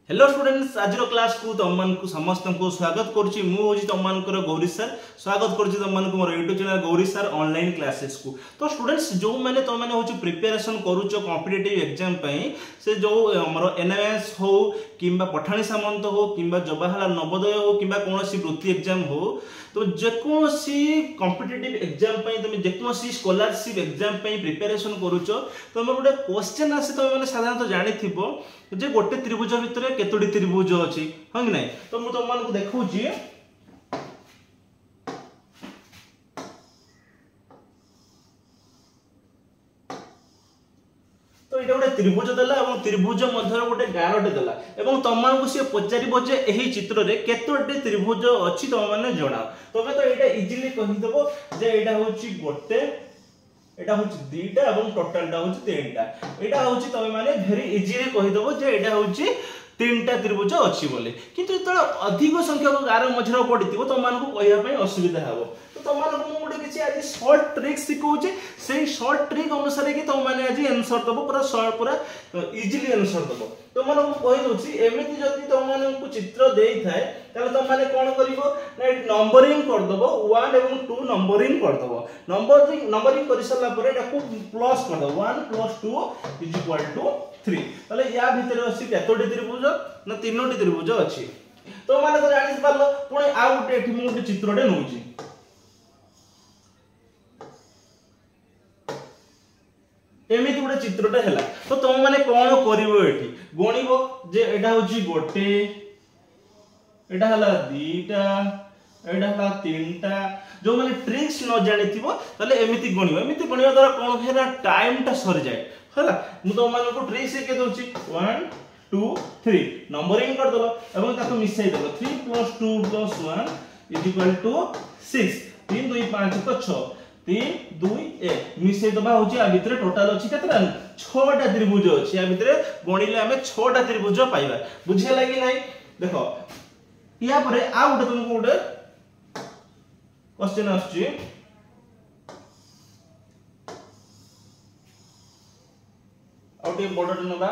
Hello students आज class को तुम को समस्त को स्वागत करुच्ची मुझे तुम गौरी सर स्वागत करुच्ची तुम मोर YouTube channel Gauri sir online classes को। तो स्टूडेंट्स जो मैंने तुम मैंने हूँ प्रिपेरेसन करुच कॉम्पिटिटिव एग्जाम से जो आमर एनएमएस हो कि पठाणी सामंत हो कि जवाहरलाल नवोदय हो कि कौन वृत्ति एग्जाम हो तो जेकोसी कॉम्पिटिटिव एग्जाम तुम जेकोसी स्कॉलरशिप एग्जाम प्रिपेरेसन करुच तुम गोटे क्वेश्चन आसी तुम मैंने साधारणतः जानी जे गोटे त्रिभुज भितर केतोटी त्रिभुज अच्छी हाँ कि ना। तो मुझे तुमको देखुची तो ये गोटे त्रिभुज देला और त्रिभुज मध्य गोटे गारटे देला और तुमको सी पचार जे यही चित्र में केतोटी त्रिभुज अच्छी तुम मैंने जनाओ तुम तो यहाँ इजिली कहीदेव जे यहाँ हूँ गोटे एटा हूँ दीटा और टोटालटा हूँ तीनटा यहाँ हूँ तुम मैंने भेरी इजिली कहीदेव जे यहाँ हूँ तीनटा त्रिभुज अच्छी बोले किंतु जो अधिक संख्यक गार मझे पड़ी तुमको कहवाई असुविधा हे तो तुमको गोटे किसी आज सर्ट ट्रिक शिखाऊे से सर्ट ट्रिक अनुसार कि तुम मैंने आज एनसर दब पूरा पूरा इजिली एनसर दब तुमको कहीदे एमती जदि तुमको चित्र दे थाए तुम मैंने कौन कर नंबरिंग करदब 1 और 2 नंबरिंग करदब नंबरिंग कर सारापर प्लस करदब 1 + 2 = 3 ताले या भितर अछि केतोटी त्रिभुज ना तीनोटी त्रिभुज अछि तो माने तो जानि पारलो पुणी आ गोटे एठी मु गोटे चित्रटे नउची एमिति गोटे चित्रटे हैला तो तुम माने कोन करिवो एठी गणिबो जे एटा होची गोटे एटा हला दीटा एटा हला तीनटा जो माने ट्रिक्स न जानिथिबो ताले एमिति गणिबो द्वारा कोन हेरा टाइम टा सर जाय हला मु तो मानको ट्रिक्स के दोची 1 2 3 नंबरिंग कर दलो एवं ताको मिसाई दलो 3 + 2 + 1 = 6 3 2 5 तो 6 3 2 1 मिसाई दबा होची आ भितर टोटल अछि केतरा 6टा त्रिभुज अछि आ भितर गणिले हमें 6टा त्रिभुज पाइबा बुझिया लागि नै देखो या परे आ उठे तुमको उठे क्वेश्चन आछि आउटे बॉर्डर नबा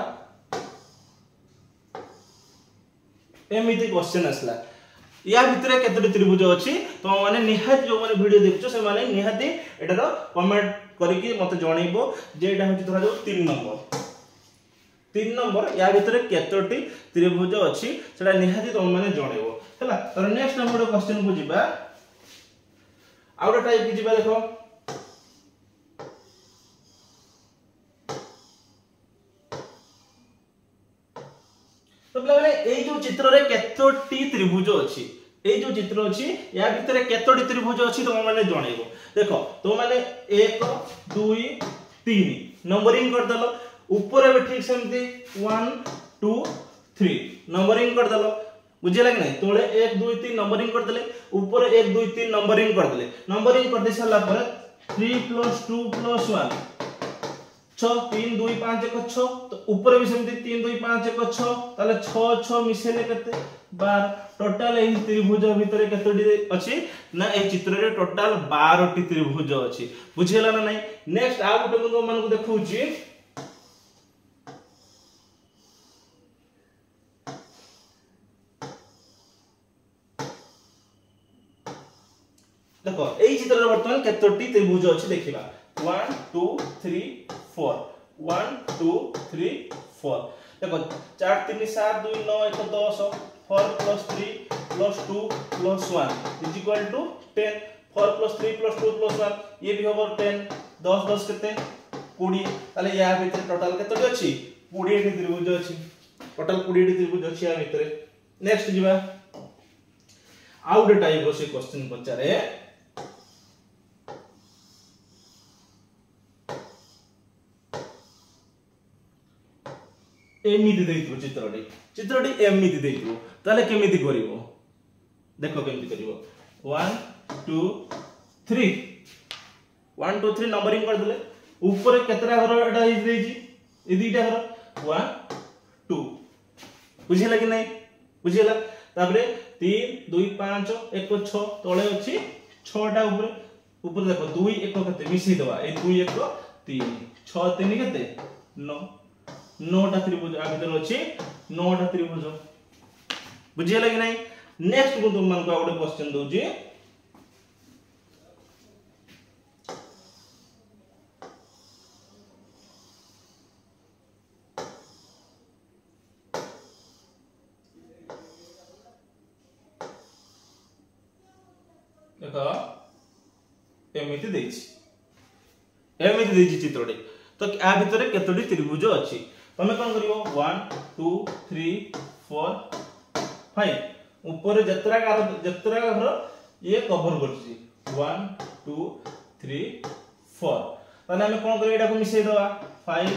एमिति क्वेश्चन आसला या भितर केतोटी त्रिभुज अछि तो माने निहात जो माने वीडियो देखछो से माने निहाती एटार कमेंट करिकि मते जणैबो जे एटा होछि धरा जो 3 नंबर या भितर केतोटी त्रिभुज अछि सेटा निहाती तो माने जणैबो हला। तो नेक्स्ट नंबर क्वेश्चन को जिबा आउटा टाइप की जिबा देखो तो माने एई जो चित्र रे केतोटी त्रिभुज अछि एई जो चित्र अछि या भितर केतोटी त्रिभुज अछि तो माने जणैबो देखो तो माने 1 2 3 नंबरिंग कर दलो ऊपर भी ठीक सेमती 1 2 3 नंबरिंग कर दलो बुझे लगे नहीं तोले 1 2 3 नंबरिंग कर देले ऊपर 1 2 3 नंबरिंग कर देले नंबरिंग कर दे साला पर 3 + 2 + 1 6 3 2 5 1 6 तो ऊपर भी सेमती 3 2 5 1 6 ताले 6 6 मिसेले केते 12 टोटल एही त्रिभुज भितर केतोटी अछि ना ए चित्र रे टोटल 12 टी त्रिभुज अछि बुझेला ना नहीं। नेक्स्ट आ गुटे मन मन को देखौची देखो एई चित्र रे वर्तमान केतोटी त्रिभुज अछि देखिबा 1 2 3 4 1 2 3 4 देखो 4 3 7 2 9 1 10 4 + 3 + 2 + 1 = 10 4 + 3 + 2 + 1 ये भी होबो 10 10 10 केते 20 ताले या भीतर टोटल केतोटी अछि 20 टी त्रिभुज अछि टोटल 20 टी त्रिभुज अछि या भीतर। नेक्स्ट जिबा आउट टाइप से क्वेश्चन पचारे एमिति देइतो चित्रटी एमिति देइतो ताले केमिति करिवो देखो केमिति करिवो 1 2 3 1 2 3 नंबरिंग कर देले ऊपर केतरा घर एटा हि देइची ए दुईटा घर 1 2 बुझिला कि नै बुझिला तापरे 3 2 5 1 6 तळे अछि 6टा ऊपर देखो 2 1 केते मिसि दवा ए 2 1 3 6 3 केते 9 9टा त्रिभुज आ भीतर अछि नौटा त्रिभुज बुझिए कि नहीं। नेक्स्ट को तुम मानको गोटे क्वेश्चन दूची देख एमिति चित्रटे तो या भितर केतोटी त्रिभुज अच्छी तुम कौन कर 1 2 3 4 5 ऊपर जतरा घर ये कवर कर 1 2 3 4 ताने हमें कौन कर एटा को मिसई दवा 5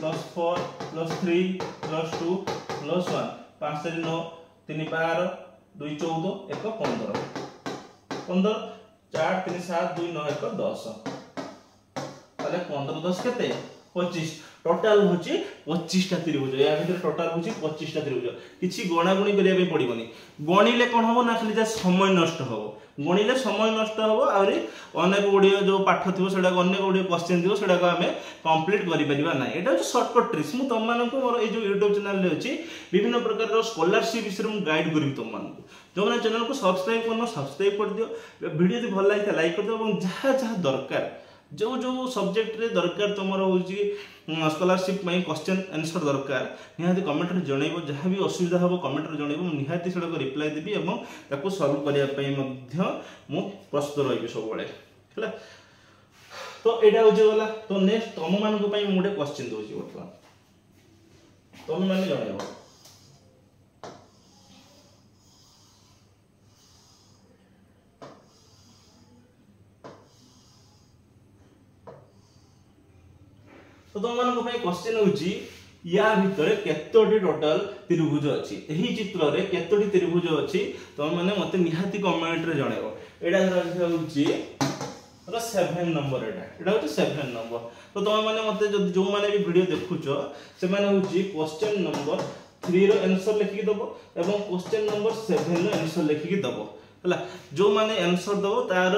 + 4 + 3 + 2 + 1 5 3 9 3 12 2 14 1 15 15 4 3 7 2 9 1 10 ताले 15 10 केते 25 टोटल होची 25 टा त्रिभुज या भीतर टोटल होची 25 टा त्रिभुज किछि गणा गुणी करिया पे पड़िबनी गणिले कोन हबो ना खाली जा समय नष्ट हबो गणिले समय नष्ट हबो आउरी अनेक गुडी जो पाठ थिबो सेडा अनेक गुडी क्वेश्चन थिबो सेडा को हमें कंप्लीट करि परिबा ना एटा होची शॉर्टकट ट्रिक्स मु तम मानको मोर ए जो YouTube चैनल रे अछि विभिन्न प्रकार रो स्कॉलरशिप विषय मु गाइड करबी तम मानको जो माने चैनल को सब्सक्राइब करनो सब्सक्राइब कर दियो वीडियो यदि भल लागिता लाइक कर दियो এবং जहा जहा दरकार जो जो सब्जेक्ट रे दरकार तुमर होची स्कॉलरशिप में क्वेश्चन आंसर दरकार निहाती कमेंट रे जणैबो जहा भी असुविधा हबो कमेंट रे जणैबो निहाती सेडा को रिप्लाई देबी एवं ताको सॉल्व करिया पई मध्य मु प्रस्तुत रहिबी सब बेले हला तो एटा होची वाला तो नेक्स्ट तुम मान को पई मोटे क्वेश्चन दोची वर्तमान तुम माने जणैबो तो तुम मान को क्वेश्चन होची या भितर केतोटी टोटल त्रिभुज अछि एही चित्र रे केतोटी त्रिभुज अछि तुम माने मते निहाती कमेंट रे जणैबो एडा होची 7 नंबर एडा होची 7 नंबर तो तुम माने मते जो माने भी वीडियो देखुचो से माने होची क्वेश्चन नंबर 3 रो आंसर लिखि दबो एवं क्वेश्चन नंबर 7 रो आंसर लिखि दबो हला जो माने आंसर दबो तार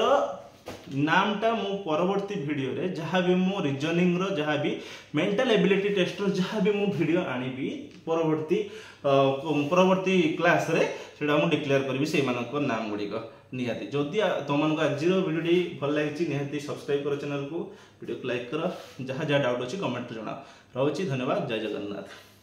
नामटा मु परवर्ती वीडियो रे जहाँ भी मु रीजनिंग रो जहाँ भी मेंटल एबिलिटी टेस्ट रो जहाँ भी मु वीडियो आनीबी परवर्ती क्लास रे सेडा मु डिक्लेयर करबी से मानको नाम गुडी को निहाती जदी तमन को आज रो वीडियो भल लागिछि निहाती सब्सक्राइब करो चैनल को वीडियो को लाइक करो जहाँ जहाँ डाउट अछि कमेंट रे जणाओ रहउछि धन्यवाद जय जगन्नाथ।